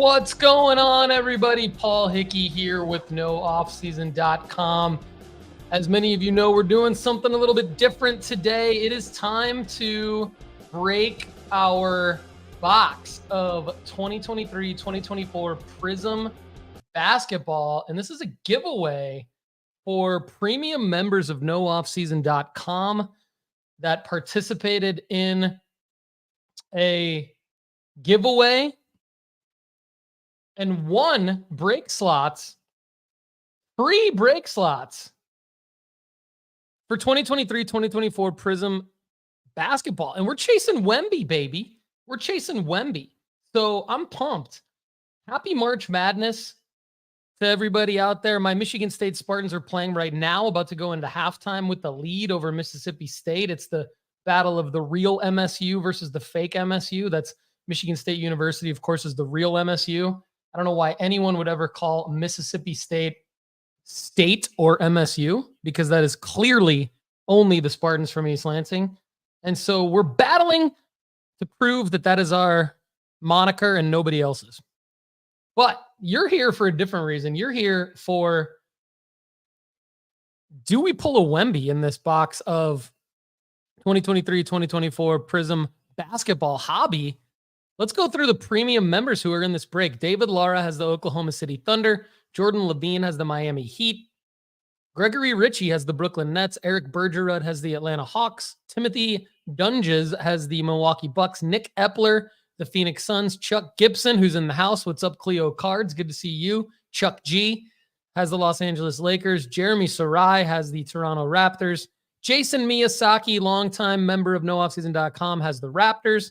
What's going on, everybody? Paul Hickey here with NoOffSeason.com. As many of you know, we're doing something a little bit different today. It is time to break our box of 2023-2024 Prizm Basketball. And this is a giveaway for premium members of NoOffSeason.com that participated in a giveaway and won break slots, free break slots for 2023-2024 Prizm Basketball. And we're chasing Wemby, baby. We're chasing Wemby. So I'm pumped. Happy March Madness to everybody out there. My Michigan State Spartans are playing right now, about to go into halftime with the lead over Mississippi State. It's the battle of the real MSU versus the fake MSU. That's Michigan State University, of course, is the real MSU. I don't know why anyone would ever call Mississippi State or MSU, because that is clearly only the Spartans from East Lansing. And so we're battling to prove that that is our moniker and nobody else's. But you're here for a different reason. You're here for, do we pull a Wemby in this box of 2023-2024 Prizm Basketball Hobby? Let's go through the premium members who are in this break. David Lara has the Oklahoma City Thunder. Jordan Levine has the Miami Heat. Gregory Ritchie has the Brooklyn Nets. Eric Bergerud has the Atlanta Hawks. Timothy Dunges has the Milwaukee Bucks. Nick Epler, the Phoenix Suns. Chuck Gibson, who's in the house. What's up, Cleo Cards? Good to see you. Chuck G has the Los Angeles Lakers. Jeremy Sarai has the Toronto Raptors. Jason Miyazaki, longtime member of NoOffSeason.com, has the Raptors.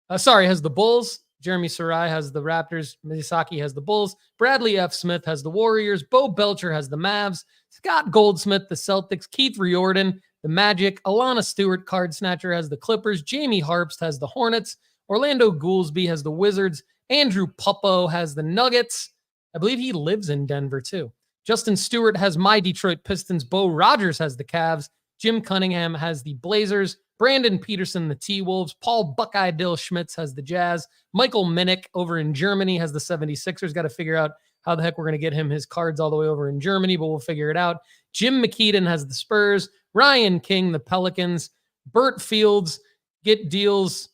Has the Bulls. Jeremy Sarai has the Raptors. Miyazaki has the Bulls. Bradley F. Smith has the Warriors. Bo Belcher has the Mavs. Scott Goldsmith, the Celtics. Keith Riordan, the Magic. Alana Stewart, Card Snatcher, has the Clippers. Jamie Harpst has the Hornets. Orlando Goolsby has the Wizards. Andrew Puppo has the Nuggets. I believe he lives in Denver, too. Justin Stewart has my Detroit Pistons. Bo Rogers has the Cavs. Jim Cunningham has the Blazers. Brandon Peterson, the T-Wolves. Paul Buckeye Dill Schmitz has the Jazz. Michael Minnick over in Germany has the 76ers. Got to figure out how the heck we're going to get him his cards all the way over in Germany, but we'll figure it out. Jim McKeedon has the Spurs. Ryan King, the Pelicans. Burt Fields, get deals,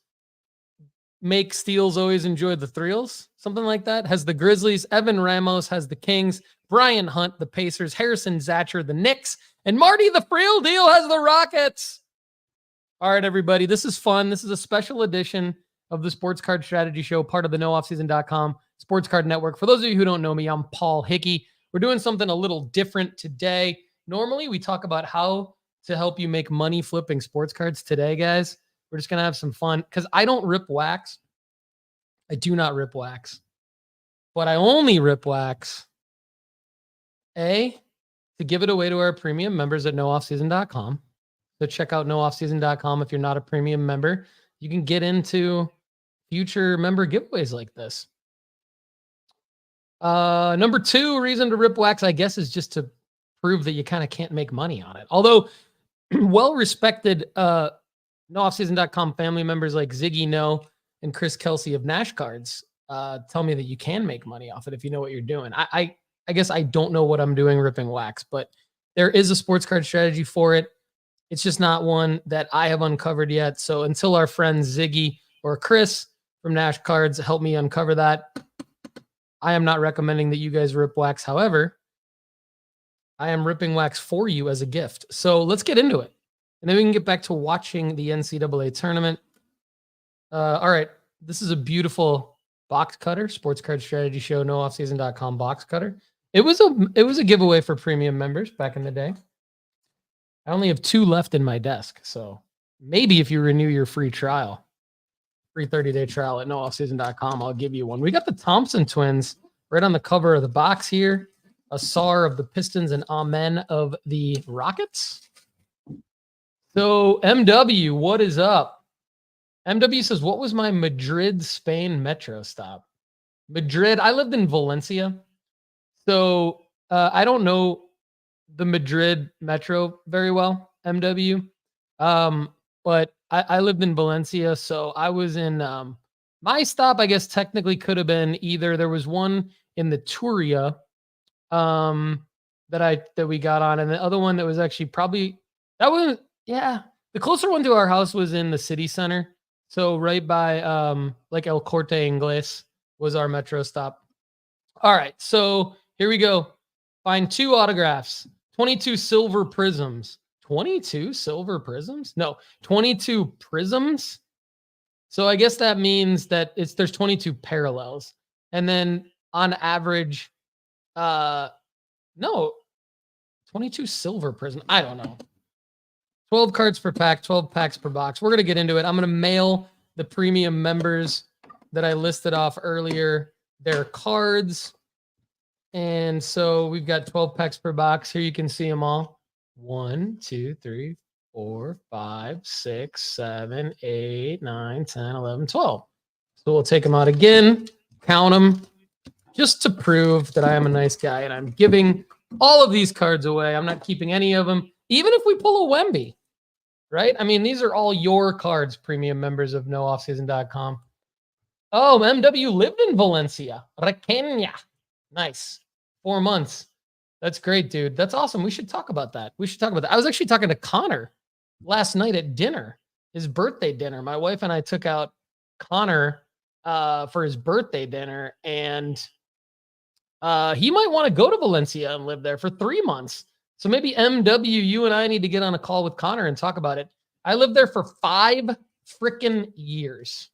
make steals, always enjoy the thrills. Something like that. Has the Grizzlies. Evan Ramos has the Kings. Brian Hunt, the Pacers. Harrison Zatcher, the Knicks. And Marty the Friel Deal has the Rockets. All right, everybody, this is fun. This is a special edition of the Sports Card Strategy Show, part of the NoOffSeason.com Sports Card Network. For those of you who don't know me, I'm Paul Hickey. We're doing something a little different today. Normally, we talk about how to help you make money flipping sports cards. Today, guys, we're just going to have some fun because I don't rip wax. I do not rip wax. But I only rip wax, to give it away to our premium members at NoOffSeason.com. So check out NoOffSeason.com if you're not a premium member. You can get into future member giveaways like this. Number two reason to rip wax, I guess, is just to prove that you kind of can't make money on it. Although well-respected NoOffSeason.com family members like Ziggy No and Chris Kelsey of Nash Cards tell me that you can make money off it if you know what you're doing. I guess I don't know what I'm doing ripping wax, but there is a sports card strategy for it. It's just not one that I have uncovered yet. So until our friends Ziggy or Chris from Nash Cards help me uncover that, I am not recommending that you guys rip wax. However, I am ripping wax for you as a gift. So let's get into it. And then we can get back to watching the NCAA tournament. All right. This is a beautiful box cutter, Sports Card Strategy Show, NoOffSeason.com box cutter. It was a giveaway for premium members back in the day. I only have 2 left in my desk, so maybe if you renew your free 30-day trial at NoOffSeason.com, I'll give you one. We got the Thompson twins right on the cover of the box here. Asar of the Pistons and Amen of the Rockets. So MW, what is up? MW says, what was my Madrid, Spain metro stop? Madrid, I lived in Valencia, so I don't know the Madrid metro very well, MW. But I lived in Valencia, so I was in My stop, I guess, technically could have been either there was one in the Turia that we got on, and the other one that was actually probably that was the closer one to our house was in the city center. So right by like El Corte Inglés was our metro stop. All right, so here we go. Find 2 autographs, 22 silver prisms. 22 silver prisms? No, 22 prisms. So I guess that means that there's 22 parallels. And then on average, no, 22 silver prism. I don't know. 12 cards per pack, 12 packs per box. We're going to get into it. I'm going to mail the premium members that I listed off earlier their cards. And so we've got 12 packs per box. Here you can see them all. 1, 2, 3, 4, 5, 6, 7, 8, 9, 10, 11, 12. So we'll take them out again, count them, just to prove that I am a nice guy and I'm giving all of these cards away. I'm not keeping any of them, even if we pull a Wemby, right? I mean, these are all your cards, premium members of nooffseason.com. Oh, MW lived in Valencia, Requena. Nice. 4 months. That's great, dude. That's awesome. We should talk about that. I was actually talking to Connor last night at dinner, his birthday dinner. My wife and I took out Connor for his birthday dinner, and he might want to go to Valencia and live there for 3 months. So maybe MW, you and I need to get on a call with Connor and talk about it. I lived there for 5 freaking years,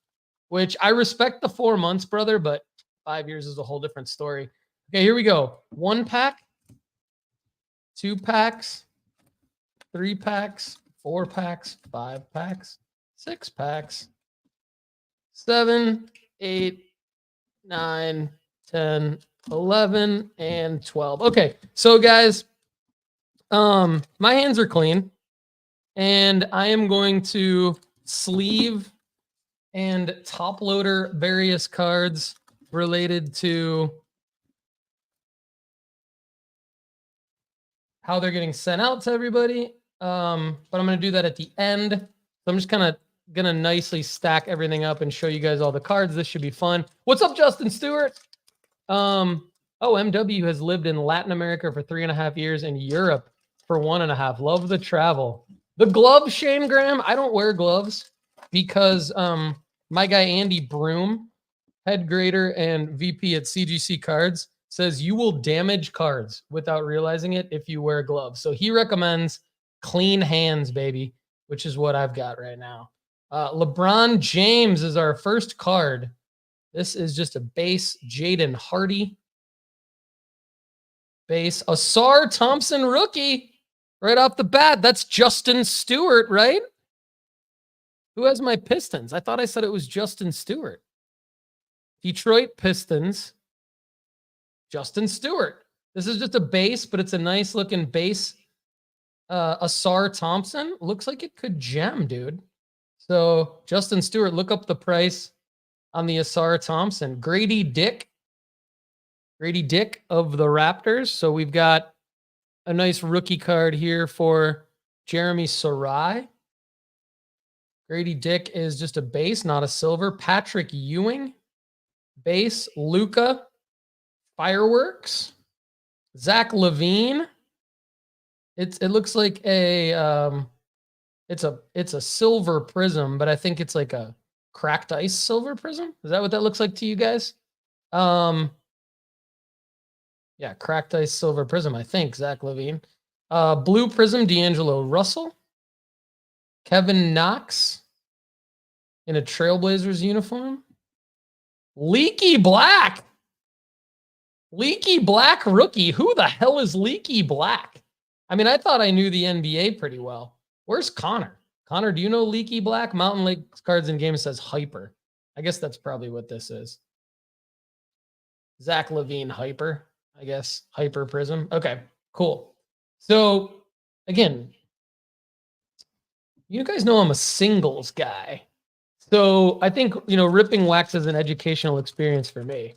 which I respect the 4 months, brother, but 5 years is a whole different story. Okay, here we go. 1 pack, 2 packs, 3 packs, 4 packs, 5 packs, 6 packs, 7, 8, 9, 10, 11, and 12. Okay, so guys, my hands are clean, and I am going to sleeve and top loader various cards related to how they're getting sent out to everybody. But I'm going to do that at the end. So I'm just kind of going to nicely stack everything up and show you guys all the cards. This should be fun. What's up, Justin Stewart? MW has lived in Latin America for 3.5 years and Europe for 1.5. Love the travel. The gloves, Shane Graham. I don't wear gloves because my guy Andy Broom, head grader and VP at CGC Cards, says you will damage cards without realizing it if you wear gloves. So he recommends clean hands, baby, which is what I've got right now. LeBron James is our first card. This is just a base Jaden Hardy. Base Asar Thompson rookie right off the bat. That's Justin Stewart, right? Who has my Pistons? I thought I said it was Justin Stewart. Detroit Pistons. Justin Stewart. This is just a base, but it's a nice looking base. Asar Thompson. Looks like it could gem, dude. So Justin Stewart, look up the price on the Asar Thompson. Grady Dick of the Raptors. So we've got a nice rookie card here for Jeremy Sarai. Grady Dick is just a base, not a silver. Patrick Ewing, base. Luka, fireworks. Zach LaVine. It looks like a it's a silver prism, but I think it's like a cracked ice silver prism. Is that what that looks like to you guys? Yeah, cracked ice silver prism, I think, Zach LaVine. Blue prism, D'Angelo Russell. Kevin Knox in a Trailblazers uniform. Leaky Black rookie. Who the hell is Leaky Black? I mean, I thought I knew the NBA pretty well. Where's Connor? Connor, do you know Leaky Black? Mountain Lake Cards and Games says Hyper. I guess that's probably what this is. Zach LaVine Hyper, I guess. Hyper Prism. Okay, cool. So, again, you guys know I'm a singles guy. So I think, ripping wax is an educational experience for me.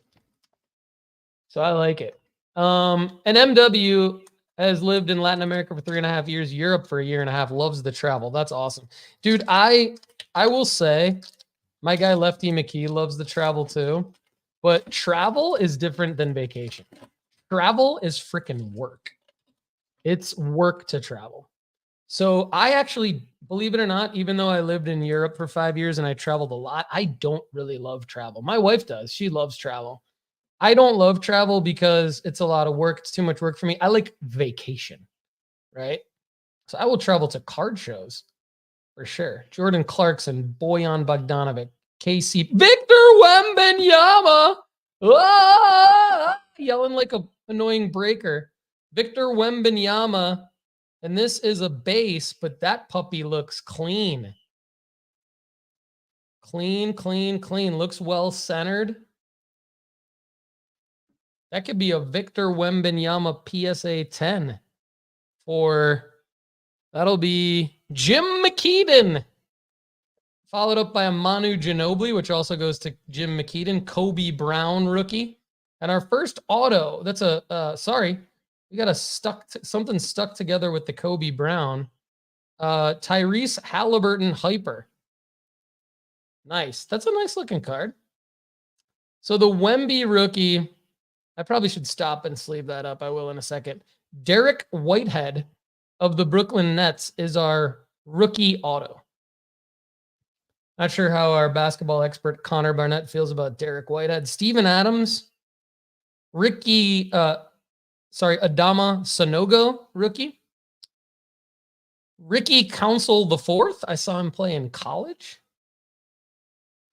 So I like it. And MW has lived in Latin America for 3.5 years, Europe for 1.5 years, loves the travel. That's awesome. Dude, I will say My guy Lefty McKee loves to travel too. But travel is different than vacation. Travel is freaking work. It's work to travel. So I actually, believe it or not, even though I lived in Europe for 5 years and I traveled a lot, I don't really love travel. My wife does. She loves travel. I don't love travel because it's a lot of work. It's too much work for me. I like vacation, right? So I will travel to card shows for sure. Jordan Clarkson, Bojan Bogdanovic, KC, Victor Wembanyama. Yelling like a annoying breaker. Victor Wembanyama. And this is a base, but that puppy looks clean. Clean, clean, clean. Looks well centered. That could be a Victor Wembanyama PSA 10 for, that'll be Jim McKeedon. Followed up by a Manu Ginobili, which also goes to Jim McKeedon. Kobe Brown rookie. And our first auto, that's we got something stuck together with the Kobe Brown. Tyrese Halliburton Hyper. Nice. That's a nice looking card. So the Wemby rookie, I probably should stop and sleeve that up. I will in a second. Derek Whitehead of the Brooklyn Nets is our rookie auto. Not sure how our basketball expert Connor Barnett feels about Derek Whitehead. Steven Adams, Adama Sanogo rookie. Ricky Council IV. I saw him play in college.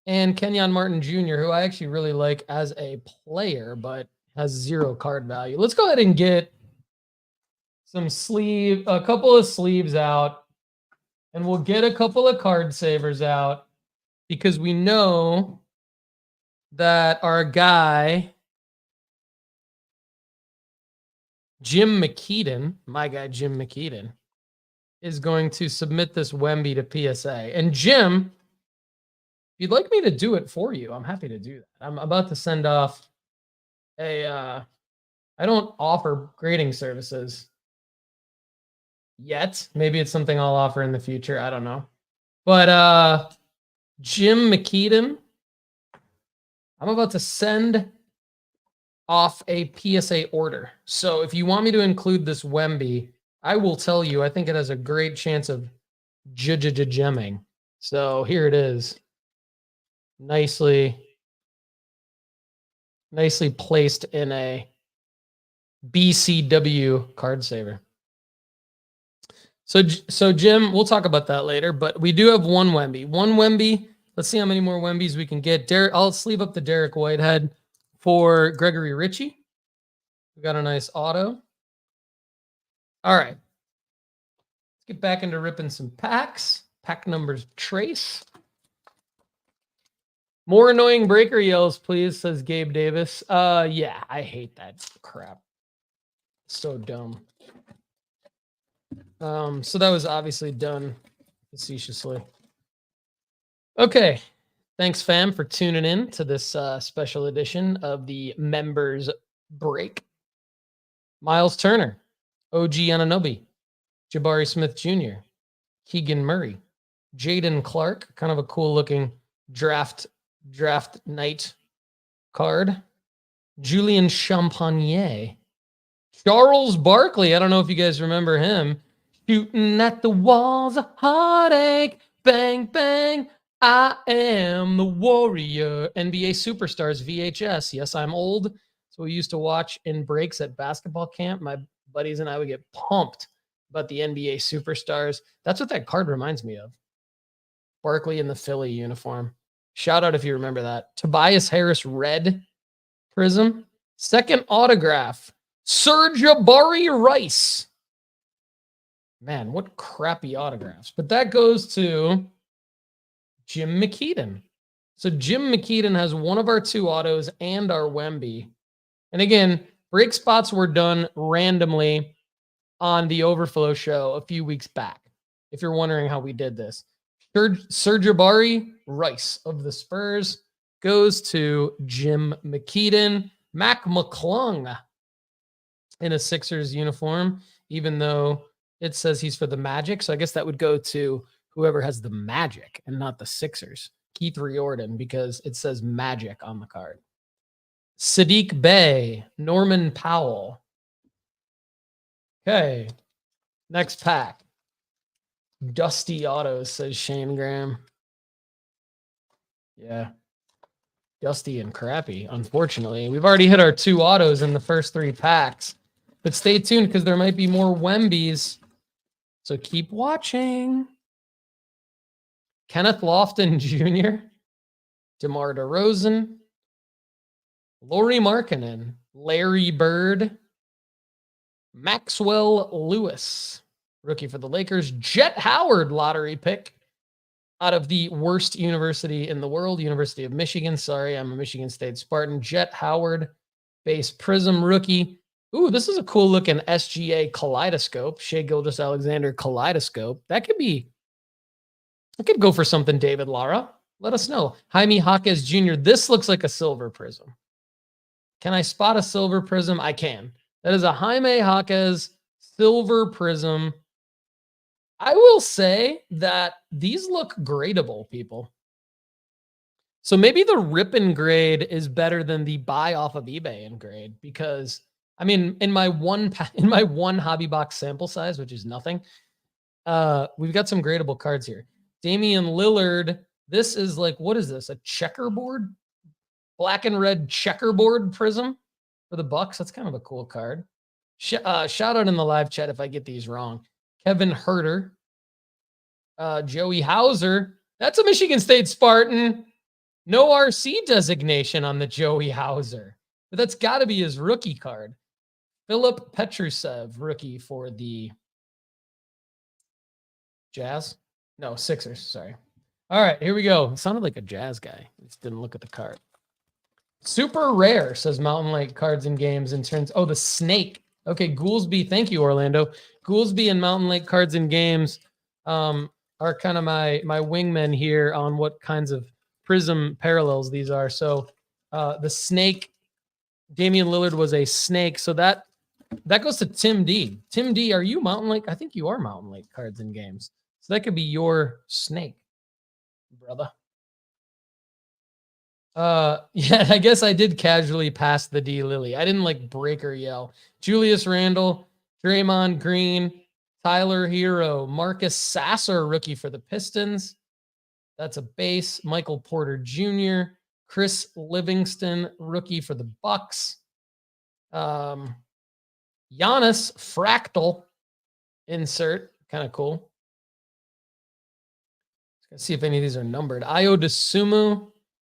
And Kenyon Martin Jr., who I actually really like as a player, but has 0 card value. Let's go ahead and get a couple of sleeves out, and we'll get a couple of card savers out because we know that our guy, Jim McKeedon, my guy Jim McKeedon, is going to submit this Wemby to PSA. And Jim, if you'd like me to do it for you, I'm happy to do that. I'm about to send off I don't offer grading services yet. Maybe it's something I'll offer in the future. I don't know. But Jim McKeedon, I'm about to send off a PSA order. So if you want me to include this Wemby, I will tell you, I think it has a great chance of gemming. So here it is. Nicely placed in a BCW card saver. So Jim, we'll talk about that later, but we do have one Wemby. Let's see how many more Wembys we can get. I'll sleeve up the Derek Whitehead for Gregory Ritchie. We got a nice auto. All right. Let's get back into ripping some packs. Pack numbers trace. More annoying breaker yells, please, says Gabe Davis. Yeah, I hate that crap. So dumb. So that was obviously done facetiously. Okay. Thanks, fam, for tuning in to this special edition of the Members Break. Miles Turner, OG Anunoby, Jabari Smith Jr., Keegan Murray, Jaden Clark, kind of a cool looking draft night card. Julian Champagner. Charles Barkley. I don't know if you guys remember him. Shooting at the walls of heartache. Bang, bang. I am the warrior. NBA Superstars VHS. Yes, I'm old. So we used to watch in breaks at basketball camp. My buddies and I would get pumped about the NBA Superstars. That's what that card reminds me of. Barkley in the Philly uniform. Shout out if you remember that. Tobias Harris red Prizm. Second autograph. Serge Jabari Rice. Man, what crappy autographs. But that goes to Jim McKeedon. So Jim McKeedon has one of our 2 autos and our Wemby. And again, break spots were done randomly on the Overflow show a few weeks back, if you're wondering how we did this. Serge Jabari Rice of the Spurs goes to Jim McKeedon. Mac McClung in a Sixers uniform, even though it says he's for the Magic. So I guess that would go to whoever has the Magic and not the Sixers. Keith Riordan because it says Magic on the card. Sadiq Bey, Norman Powell. Okay, next pack. Dusty autos, says Shane Graham. Yeah, dusty and crappy, unfortunately. We've already hit our 2 autos in the first 3 packs. But stay tuned because there might be more Wembys. So keep watching. Kenneth Lofton Jr., DeMar DeRozan, Lauri Markkanen, Larry Bird, Maxwell Lewis, rookie for the Lakers, Jet Howard lottery pick out of the worst university in the world, University of Michigan. Sorry, I'm a Michigan State Spartan. Jet Howard, base Prizm rookie. Ooh, this is a cool looking SGA kaleidoscope, Shai Gilgeous-Alexander kaleidoscope. That could go for something, David Lara. Let us know. Jaime Jaquez Jr., this looks like a silver Prizm. Can I spot a silver Prizm? I can. That is a Jaime Jaquez silver Prizm. I will say that these look gradable, people. So maybe the rip and grade is better than the buy off of eBay and grade because, I mean, in my one hobby box sample size, which is nothing, we've got some gradable cards here. Damian Lillard. This is like, what is this? A checkerboard? Black and red checkerboard Prizm for the Bucks. That's kind of a cool card. Shout out in the live chat if I get these wrong. Kevin Herter. Joey Hauser. That's a Michigan State Spartan. No RC designation on the Joey Hauser. But that's got to be his rookie card. Philip Petrusev, rookie for the Jazz. No, Sixers, sorry. All right, here we go. It sounded like a Jazz guy. Just didn't look at the card. Super rare, says Mountain Lake Cards and Games in turns. Oh, the snake. Okay, Goolsby. Thank you, Orlando. Goolsby and Mountain Lake Cards and Games are kind of my wingmen here on what kinds of Prizm parallels these are. So the snake, Damian Lillard was a snake. So that goes to Tim D. Tim D, are you Mountain Lake? I think you are Mountain Lake Cards and Games. So that could be your snake, brother. Yeah, I guess I did casually pass the D Lily. I didn't like break or yell. Julius Randle, Draymond Green, Tyler Hero, Marcus Sasser, rookie for the Pistons. That's a base. Michael Porter Jr., Chris Livingston, rookie for the Bucks. Giannis Fractal insert, kind of cool. Let's see if any of these are numbered. Ayo Dosunmu.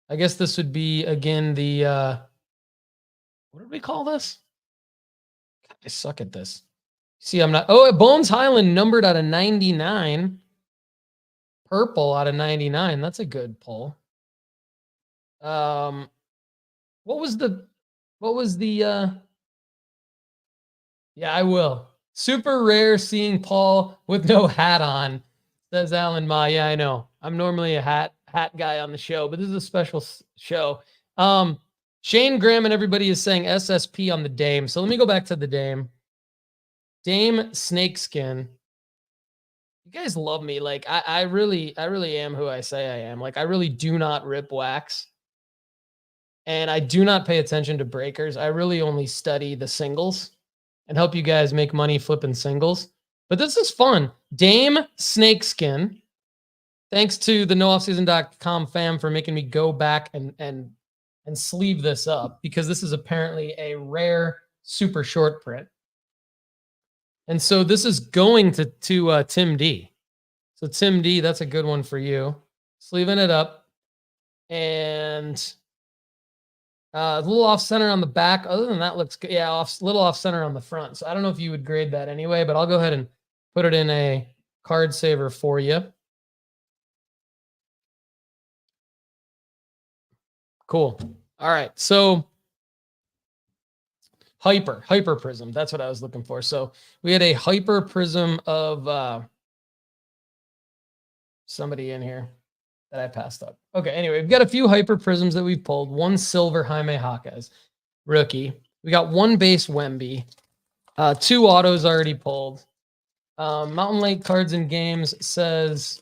I guess this would be, again, the, what did we call this? God, I suck at this. See, I'm not, oh, Bones Highland numbered out of 99. Purple out of 99. That's a good pull. What was the, yeah, I will. Super rare seeing Paul with no hat on, says Alan Ma. Yeah, I know. I'm normally a hat guy on the show, but this is a special show. Shane Graham and everybody is saying SSP on the Dame. So let me go back to the Dame. Dame Snakeskin. You guys love me. Like I really am who I say I am. Like I really do not rip wax. And I do not pay attention to breakers. I really only study the singles and help you guys make money flipping singles. But this is fun. Dame Snakeskin. Thanks to the nooffseason.com fam for making me go back and sleeve this up because this is apparently a rare super short print. And so this is going to Tim D. So Tim D, that's a good one for you. Sleeving it up. And a little off center on the back. Other than that, looks good. Yeah, little off center on the front. So I don't know if you would grade that anyway, but I'll go ahead and put it in a card saver for you. Cool. All right. So Hyper Prizm. That's what I was looking for. So we had a Hyper Prizm of somebody in here that I passed up. Okay. Anyway, we've got a few Hyper Prizms that we've pulled. One silver Jaime Jaquez rookie. We got one base Wemby. 2 autos already pulled. Mountain Lake Cards and Games says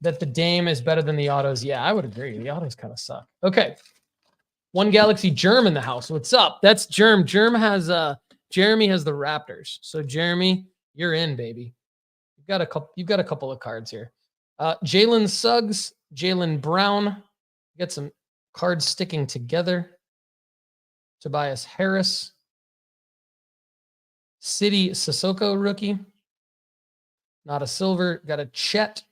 that the Dame is better than the autos. Yeah, I would agree. The autos kind of suck. Okay. One Galaxy Germ in the house. What's up? That's Germ. Germ has Jeremy has the Raptors. So Jeremy, you're in, baby. You've got a couple of cards here. Jalen Suggs, Jalen Brown. Get some cards sticking together. Tobias Harris. City Sissoko rookie. Not a silver. Got a Chet.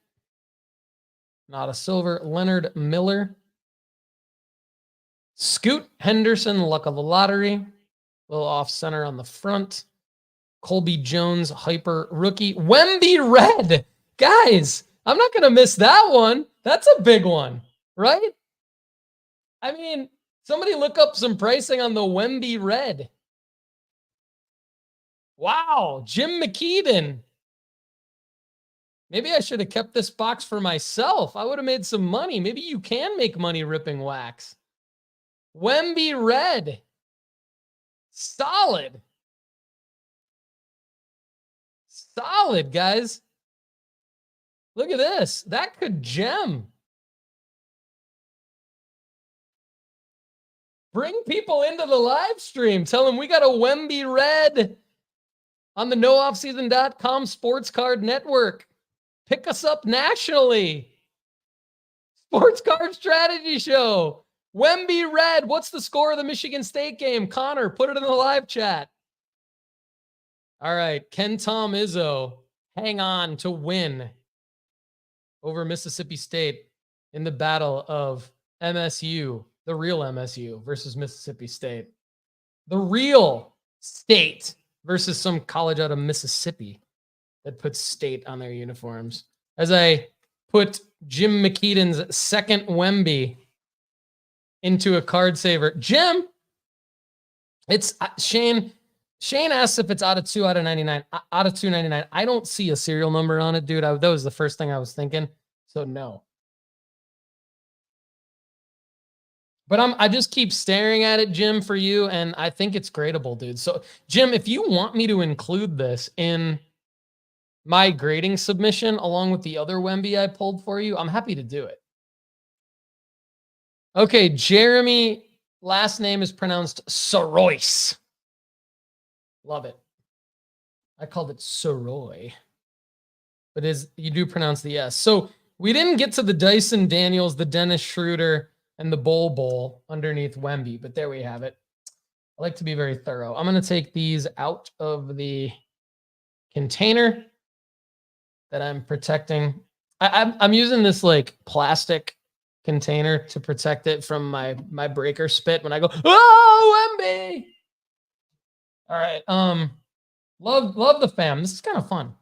Not a silver. Leonard Miller. Scoot Henderson, luck of the lottery. A little off center on the front. Colby Jones, hyper rookie. Wemby red. Guys, I'm not going to miss that one. That's a big one, right? I mean, somebody look up some pricing on the Wemby red. Wow, Jim McKeedon. Maybe I should have kept this box for myself. I would have made some money. Maybe you can make money ripping wax. Wemby red. Solid. Solid, guys. Look at this. That could gem. Bring people into the live stream. Tell them we got a Wemby red on the nooffseason.com sports card network. Pick us up nationally. Sports Card Strategy Show. Wemby red. What's the score of the Michigan State game? Connor, put it in the live chat. All right. Ken Tom Izzo, hang on to win over Mississippi State in the battle of MSU, the real MSU versus Mississippi State. The real state versus some college out of Mississippi that puts state on their uniforms. As I put Jim McKeedon's second Wemby into a card saver. Jim, it's Shane. Shane asks if it's out of 2 out of 99. Out of 299. I don't see a serial number on it, dude. That was the first thing I was thinking. So no. But I just keep staring at it, Jim, for you, and I think it's gradable, dude. So, Jim, if you want me to include this in my grading submission along with the other Wemby I pulled for you, I'm happy to do it. Okay, Jeremy, last name is pronounced Sorois. Love it. I called it Soroy. But you do pronounce the S. So we didn't get to the Dyson Daniels, the Dennis Schroeder, and the Bowl underneath Wemby, but there we have it. I like to be very thorough. I'm going to take these out of the container that I'm protecting. I'm using this like plastic container to protect it from my breaker spit when I go, oh, Wemby. All right. Love the fam. This is kind of fun.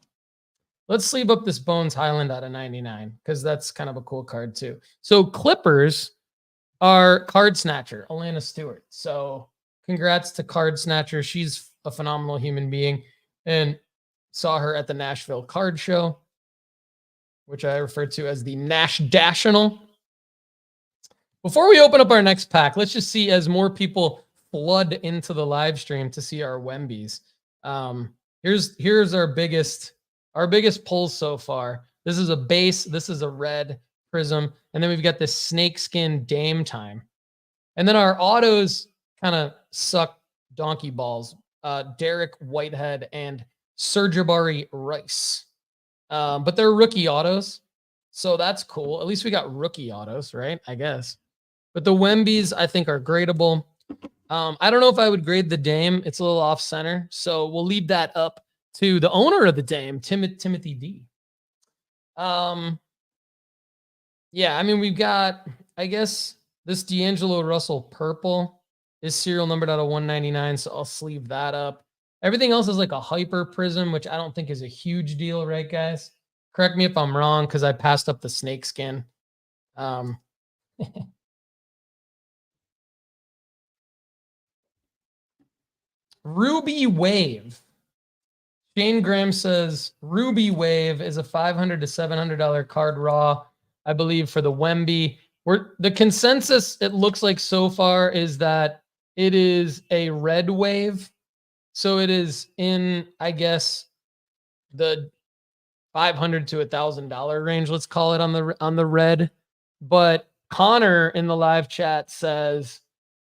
Let's sleeve up this Bones Highland out of 99 because that's kind of a cool card too. So Clippers are Card Snatcher, Alana Stewart. So congrats to Card Snatcher. She's a phenomenal human being, and saw her at the Nashville Card Show, which I refer to as the Nash Dational. Before we open up our next pack, let's just see as more people flood into the live stream to see our Wembys. Here's our biggest pulls so far. This is a base. This is a red Prizm. And then we've got this snakeskin Dame Time. And then our autos kind of suck donkey balls. Derek Whitehead and Serjabari Rice. But they're rookie autos. So that's cool. At least we got rookie autos, right? I guess. But the Wembys, I think, are gradable. I don't know if I would grade the Dame. It's a little off center. So we'll leave that up to the owner of the Dame, Timothy D. Yeah, I mean, we've got, I guess, this D'Angelo Russell purple is serial numbered out of 199, so I'll sleeve that up. Everything else is like a hyper Prizm, which I don't think is a huge deal, right, guys? Correct me if I'm wrong, because I passed up the snakeskin. Ruby Wave. Shane Graham says Ruby Wave is a $500 to $700 card raw, I believe, for the Wemby. The consensus, it looks like so far, is that it is a red wave. So it is in, I guess, the $500 to $1,000 range, let's call it, on the red. But Connor in the live chat says,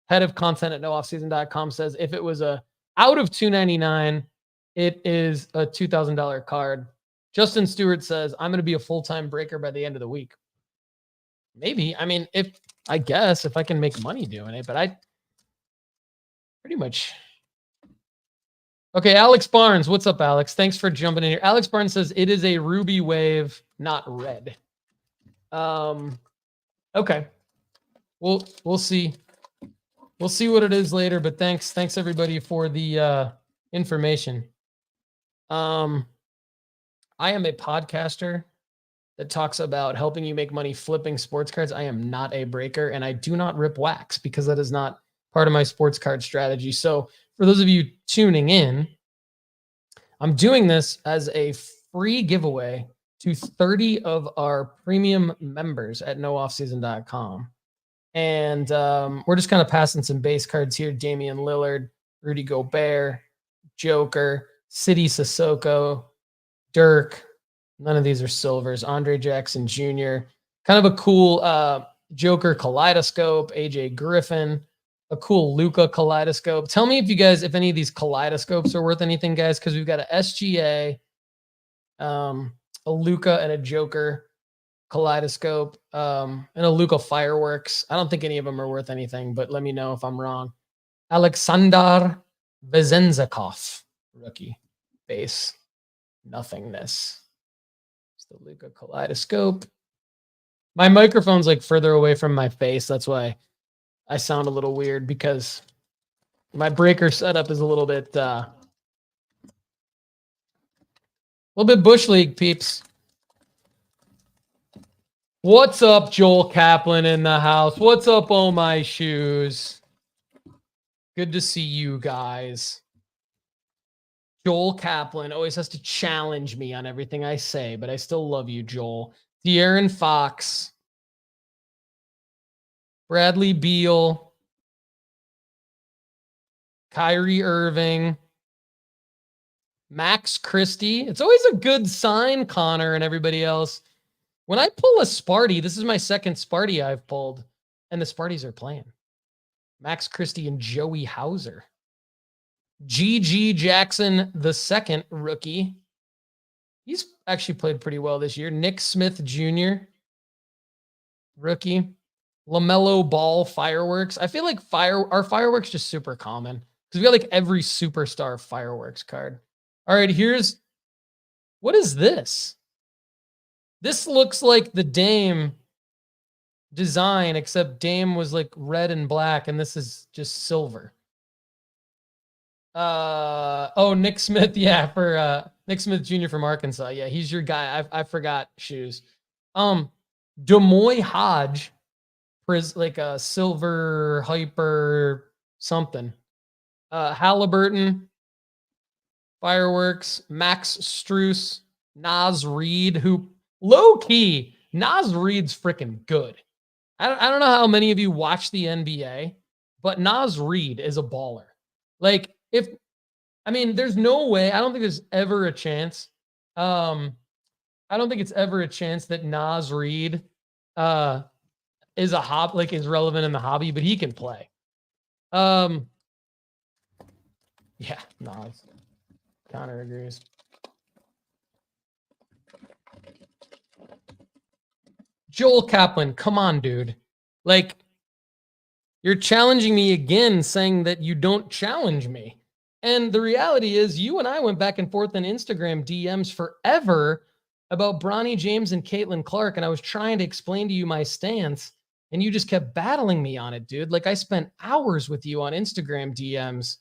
head of content at nooffseason.com, says if it was a out of $299, it is a $2,000 card. Justin Stewart says, I'm going to be a full-time breaker by the end of the week. Maybe. I mean, if I can make money doing it, but I pretty much. Okay, Alex Barnes. What's up, Alex? Thanks for jumping in here. Alex Barnes says it is a ruby wave, not red. Okay. We'll see. We'll see what it is later, but thanks everybody for the information. I am a podcaster that talks about helping you make money flipping sports cards. I am not a breaker, and I do not rip wax because that is not part of my sports card strategy. So for those of you tuning in, I'm doing this as a free giveaway to 30 of our premium members at nooffseason.com. And we're just kind of passing some base cards here. Damian Lillard, Rudy Gobert, Joker, City Sissoko, Dirk. None of these are silvers. Andre Jackson Jr. Kind of a cool Joker kaleidoscope. AJ Griffin. A cool Luka kaleidoscope. Tell me if any of these kaleidoscopes are worth anything, guys, because we've got a SGA, a Luka, and a Joker kaleidoscope, and a Luka fireworks. I don't think any of them are worth anything, but let me know if I'm wrong. Alexander Vezenzakov, rookie base, nothingness. It's the Luka kaleidoscope. My microphone's like further away from my face. That's why I sound a little weird, because my breaker setup is a little bit Bush League, peeps. What's up, Joel Kaplan in the house? What's up, Oh My Shoes? Good to see you guys. Joel Kaplan always has to challenge me on everything I say, but I still love you, Joel. De'Aaron Fox. Bradley Beal, Kyrie Irving, Max Christie. It's always a good sign, Connor and everybody else. When I pull a Sparty, this is my second Sparty I've pulled, and the Sparties are playing. Max Christie and Joey Hauser. G.G. Jackson, the second rookie. He's actually played pretty well this year. Nick Smith Jr., rookie. LaMelo Ball fireworks. I feel like our fireworks just super common because we got like every superstar fireworks card. All right, what is this? This looks like the Dame design, except Dame was like red and black, and this is just silver. Nick Smith, yeah, for Nick Smith Jr. from Arkansas. Yeah, he's your guy. I forgot shoes. Demoy Hodge. Like a silver hyper something. Halliburton, fireworks, Max Strus, Naz Reid, who low key, Naz Reid's freaking good. I don't know how many of you watch the NBA, but Naz Reid is a baller. Like there's no way. I don't think there's ever a chance. I don't think it's ever a chance that Naz Reid, is relevant in the hobby, but he can play. Yeah, Nas. Connor agrees. Joel Kaplan, come on, dude. Like, you're challenging me again, saying that you don't challenge me. And the reality is, you and I went back and forth in Instagram DMs forever about Bronny James and Caitlin Clark, and I was trying to explain to you my stance. And you just kept battling me on it, dude. Like I spent hours with you on Instagram DMs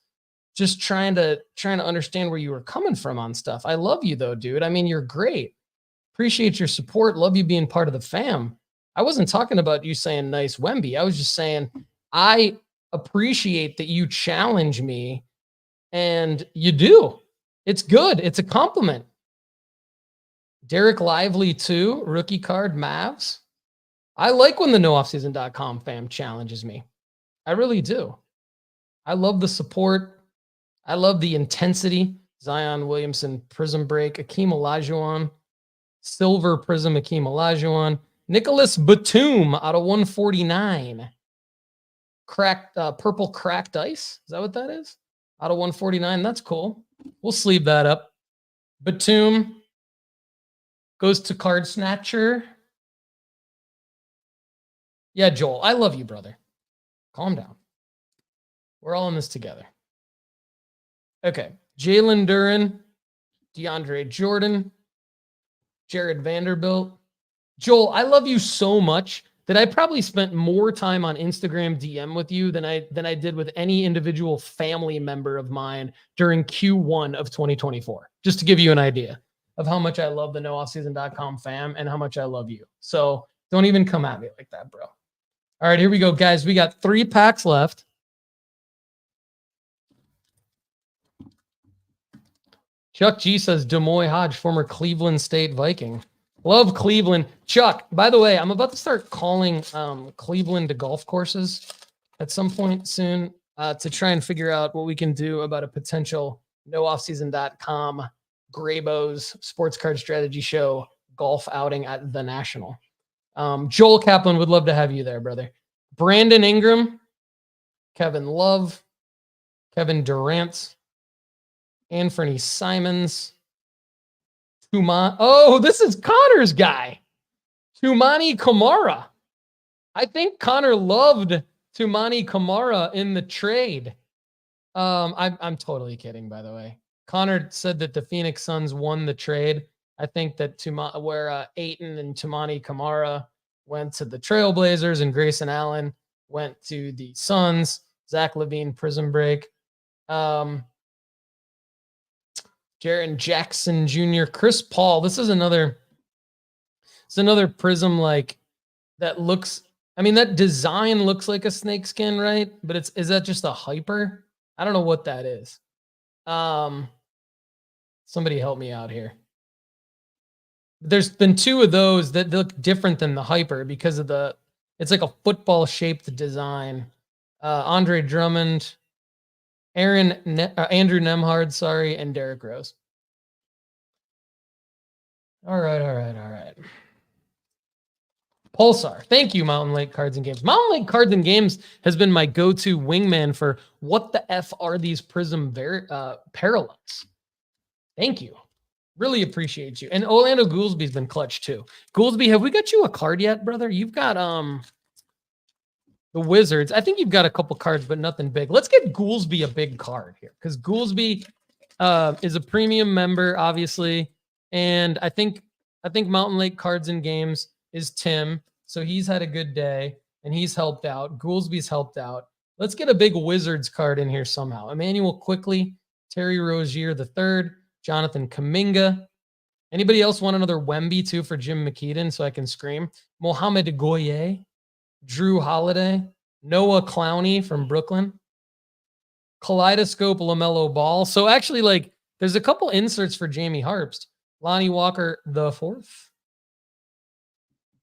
just trying to understand where you were coming from on stuff. I love you though, dude. I mean, you're great. Appreciate your support. Love you being part of the fam. I wasn't talking about you saying nice Wemby. I was just saying I appreciate that you challenge me, and you do. It's good. It's a compliment. Derek Lively too, rookie card, Mavs. I like when the nooffseason.com fam challenges me. I really do. I love the support. I love the intensity. Zion Williamson, Prizm Break, Akeem Olajuwon, Silver Prizm Hakeem Olajuwon. Nicholas Batum out of 149. Purple cracked ice. Is that what that is? Out of 149. That's cool. We'll sleeve that up. Batum goes to Card Snatcher. Yeah, Joel, I love you, brother. Calm down. We're all in this together. Okay. Jalen Duren, DeAndre Jordan, Jared Vanderbilt. Joel, I love you so much that I probably spent more time on Instagram DM with you than I did with any individual family member of mine during Q1 of 2024. Just to give you an idea of how much I love the nooffseason.com fam and how much I love you. So don't even come at me like that, bro. All right, here we go, guys. We got 3 packs left. Chuck G says, Demoy Hodge, former Cleveland State Viking. Love Cleveland. Chuck, by the way, I'm about to start calling Cleveland to golf courses at some point soon to try and figure out what we can do about a potential nooffseason.com Graybo's Sports Card Strategy Show golf outing at the National. Joel Kaplan would love to have you there, brother. Brandon Ingram, Kevin Love, Kevin Durant, Anthony Simons, Oh, this is Connor's guy. Tumani Kamara. I think Connor loved Tumani Kamara in the trade. I'm totally kidding, by the way. Connor said that the Phoenix Suns won the trade. I think that Ayton and Tumani Kamara went to the Trailblazers and Grayson Allen went to the Suns. Zach LaVine Prizm break. Jaren Jackson Jr., Chris Paul. This is another Prizm like that looks. I mean, that design looks like a snakeskin, right? But is that just a hyper? I don't know what that is. Somebody help me out here. There's been 2 of those that look different than the hyper because of it's like a football shaped design. Andre Drummond, Andrew Nemhard, and Derrick Rose. All right. Pulsar. Thank you, Mountain Lake Cards and Games. Mountain Lake Cards and Games has been my go-to wingman for what the F are these Prizm parallels. Thank you. Really appreciate you. And Orlando Goolsby's been clutch too. Goolsby, have we got you a card yet, brother? You've got the Wizards. I think you've got a couple cards, but nothing big. Let's get Goolsby a big card here because Goolsby is a premium member, obviously. And I think Mountain Lake Cards and Games is Tim. So he's had a good day and he's helped out. Goolsby's helped out. Let's get a big Wizards card in here somehow. Emmanuel Quickly, Terry Rozier III, Jonathan Kuminga. Anybody else want another Wemby too for Jim McKeedon so I can scream? Mohamed Goye, Drew Holiday, Noah Clowney from Brooklyn, Kaleidoscope LaMelo Ball. So actually, like, there's a couple inserts for Jamie Harpst. Lonnie Walker IV.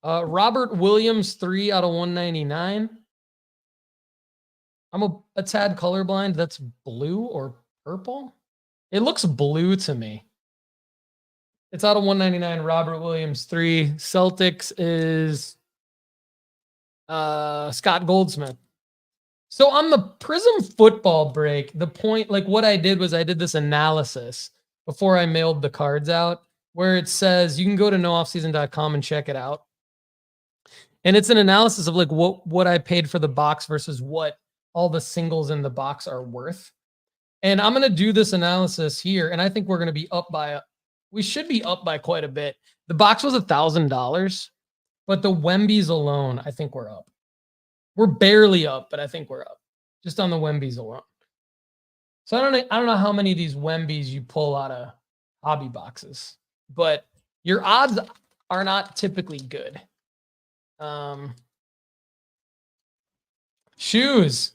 Robert Williams 3 out of 199. I'm a tad colorblind. That's blue or purple. It looks blue to me. It's out of 199. Robert Williams 3. Celtics is Scott Goldsmith. So on the Prizm football break, the point, like what I did was I did this analysis before I mailed the cards out where it says you can go to nooffseason.com and check it out. And it's an analysis of like what I paid for the box versus what all the singles in the box are worth. And I'm going to do this analysis here. And I think we're going to be we should be up by quite a bit. The box was $1,000, but the Wembys alone, I think we're up. We're barely up, but I think we're up just on the Wembys alone. So I don't know how many of these Wembys you pull out of hobby boxes, but your odds are not typically good. Shoes.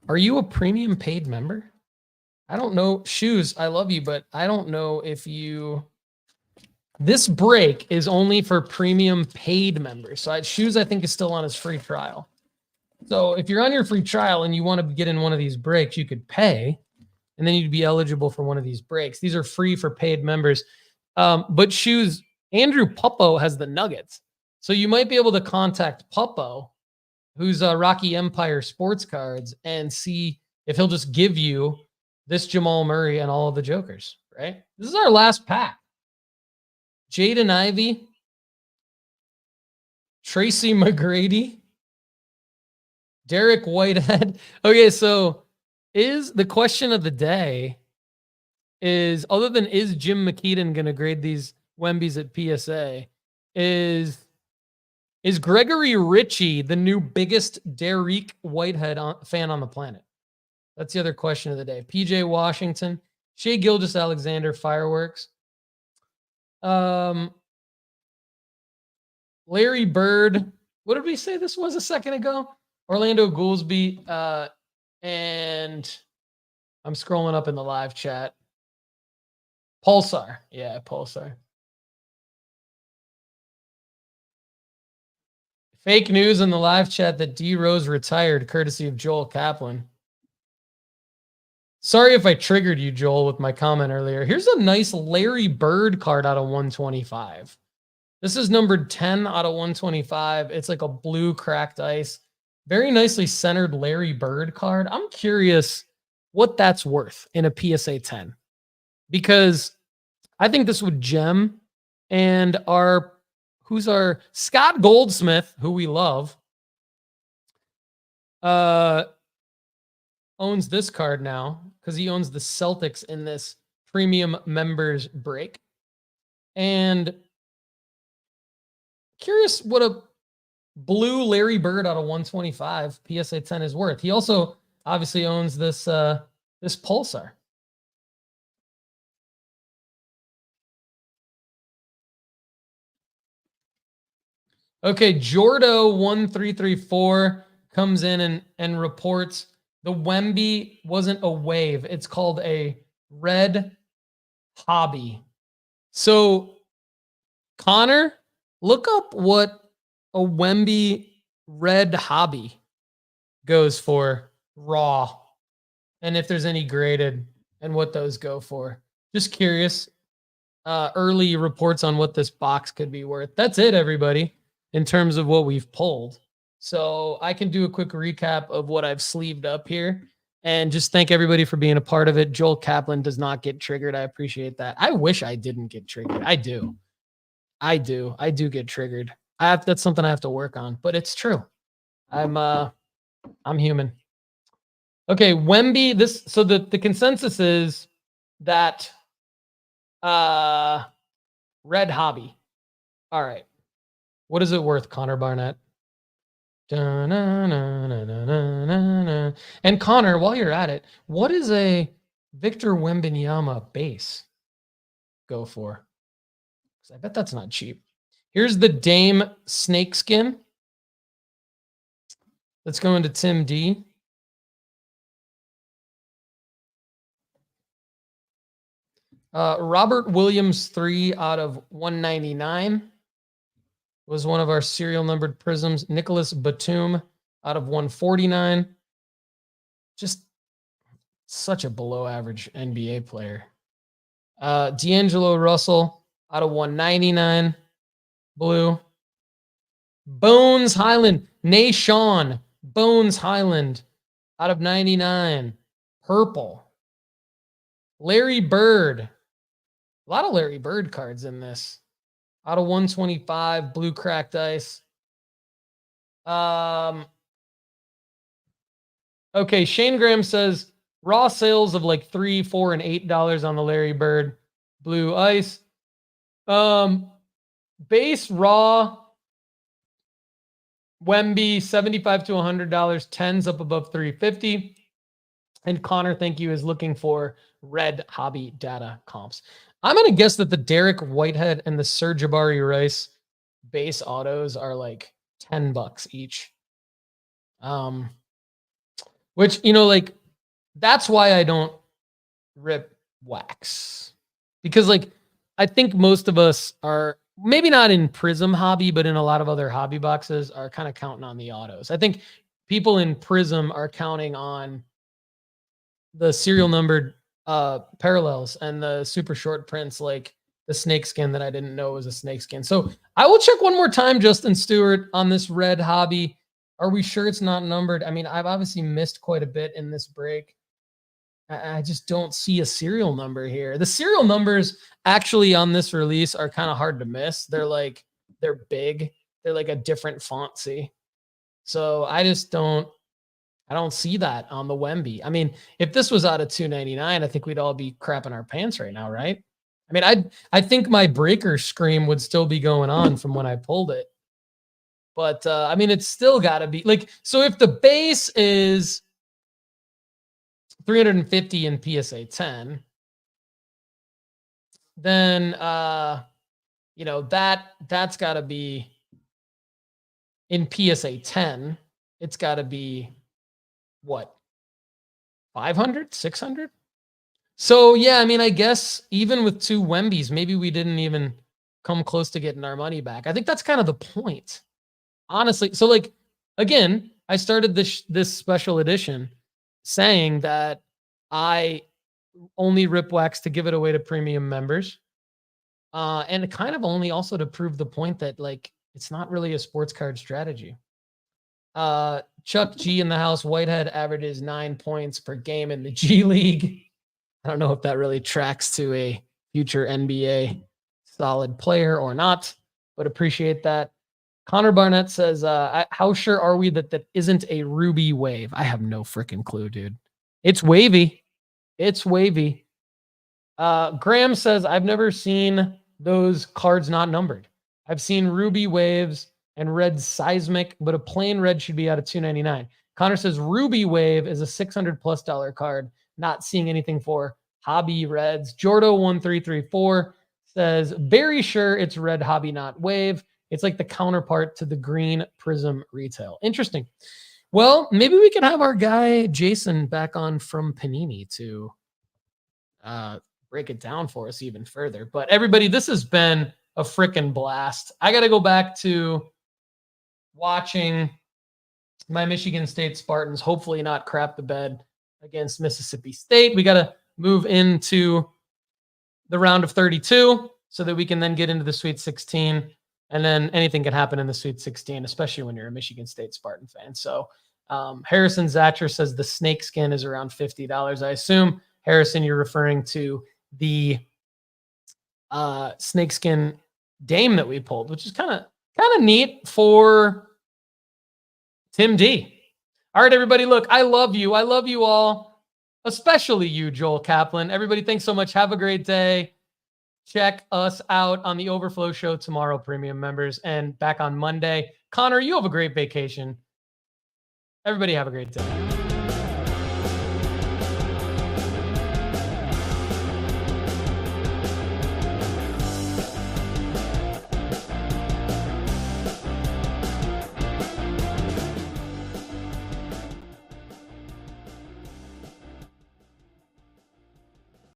Are you a premium paid member? I don't know. Shoes, I love you, but I don't know if you... This break is only for premium paid members. So Shoes, I think, is still on his free trial. So if you're on your free trial and you want to get in one of these breaks, you could pay, and then you'd be eligible for one of these breaks. These are free for paid members. But Shoes, Andrew Puppo has the Nuggets. So you might be able to contact Puppo, who's Rocky Empire Sports Cards, and see if he'll just give you this Jamal Murray and all of the Jokers, right? This is our last pack. Jaden Ivey, Tracy McGrady, Derek Whitehead. Okay, so is the question of the day is, other than is Jim McKeedon going to grade these Wembys at PSA, is Gregory Ritchie the new biggest Derek Whitehead fan on the planet? That's the other question of the day. PJ Washington, Shea Gilgeous-Alexander, Fireworks. Larry Bird. What did we say this was a second ago? Orlando Goolsby. And I'm scrolling up in the live chat. Pulsar. Yeah, Pulsar. Fake news in the live chat that D Rose retired, courtesy of Joel Kaplan. Sorry if I triggered you, Joel, with my comment earlier. Here's a nice Larry Bird card out of 125. This is numbered 10 out of 125. It's like a blue cracked ice. Very nicely centered Larry Bird card. I'm curious what that's worth in a PSA 10. Because I think this would gem. And who's our Scott Goldsmith, who we love, owns this card now because he owns the Celtics in this premium members break. And curious what a blue Larry Bird out of 125 PSA 10 is worth. He also obviously owns this this Pulsar. Okay, Jordo1334 comes in and reports the Wemby wasn't a wave. It's called a red hobby. So, Connor, look up what a Wemby red hobby goes for raw, and if there's any graded and what those go for. Just curious. Early reports on what this box could be worth. That's it, everybody, in terms of what we've pulled. So I can do a quick recap of what I've sleeved up here and just thank everybody for being a part of it. Joel Kaplan does not get triggered. I appreciate that. I wish I didn't get triggered. I do get triggered. That's something I have to work on, but it's true. I'm human. Okay, Wemby, so the consensus is that red hobby. All right. What is it worth, Connor Barnett? And Connor, while you're at it, what is a Victor Wembanyama base go for? Because I bet that's not cheap. Here's the Dame Snakeskin. Let's go into Tim D. Robert Williams 3 out of 199 was one of our serial numbered prisms. Nicholas Batum out of 149. Just such a below average NBA player. D'Angelo Russell out of 199. Blue. Bones Highland. Nashawn Bones Highland out of 99. Purple. Larry Bird. A lot of Larry Bird cards in this. Out of 125, blue cracked ice. Okay, Shane Graham says raw sales of like $3, $4, and $8 on the Larry Bird blue ice. Base raw Wemby $75 to $100, 10s up above $350. And Connor, thank you, is looking for red hobby data comps. I'm going to guess that the Derek Whitehead and the Sir Jabari Rice base autos are like $10 each. Which, like, that's why I don't rip wax. Because, like, I think most of us are, maybe not in Prizm Hobby, but in a lot of other hobby boxes, are kind of counting on the autos. I think people in Prizm are counting on the serial numbered parallels and the super short prints like the snake skin that I didn't know was a snake skin. So I will check one more time, Justin Stewart, on this red hobby. Are we sure it's not numbered? I mean, I've obviously missed quite a bit in this break. I just don't see a serial number here. The serial numbers actually on this release are kind of hard to miss. They're big. They're like a different font, see? So I don't see that on the Wemby. I mean, if this was out of $2.99, I think we'd all be crapping our pants right now, right? I mean, I think my breaker scream would still be going on from when I pulled it. But I mean, it's still got to be like, so if the base is 350 in PSA 10, then that's got to be in PSA 10. It's got to be what, 500, 600? So yeah, I mean, I guess even with 2 Wembys, maybe we didn't even come close to getting our money back. I think that's kind of the point, honestly. So like, again, I started this special edition saying that I only rip wax to give it away to premium members. And kind of only also to prove the point that like, it's not really a sports card strategy. Chuck G in the house, Whitehead averages 9 points per game in the G League. I don't know if that really tracks to a future NBA solid player or not, but appreciate that. Connor Barnett says, how sure are we that isn't a ruby wave? I have no freaking clue, dude. It's wavy. It's wavy. Graham says, I've never seen those cards not numbered. I've seen ruby waves and red seismic, but a plain red should be out of $2.99. Connor says, ruby wave is a $600+ card. Not seeing anything for hobby reds. Jordo1334 says, very sure it's red hobby, not wave. It's like the counterpart to the green Prizm retail. Interesting. Well, maybe we can have our guy Jason back on from Panini to break it down for us even further. But everybody, this has been a freaking blast. I got to go back to watching my Michigan State Spartans hopefully not crap the bed against Mississippi State. We got to move into the round of 32 so that we can then get into the Sweet 16. And then anything can happen in the Sweet 16, especially when you're a Michigan State Spartan fan. So Harrison Zatcher says the snake skin is around $50. I assume, Harrison, you're referring to the snake skin Dame that we pulled, which is kind of neat for Tim D. All right, everybody, look, I love you. I love you all, especially you, Joel Kaplan. Everybody, thanks so much. Have a great day. Check us out on the Overflow Show tomorrow, premium members, and back on Monday. Connor, you have a great vacation. Everybody have a great day.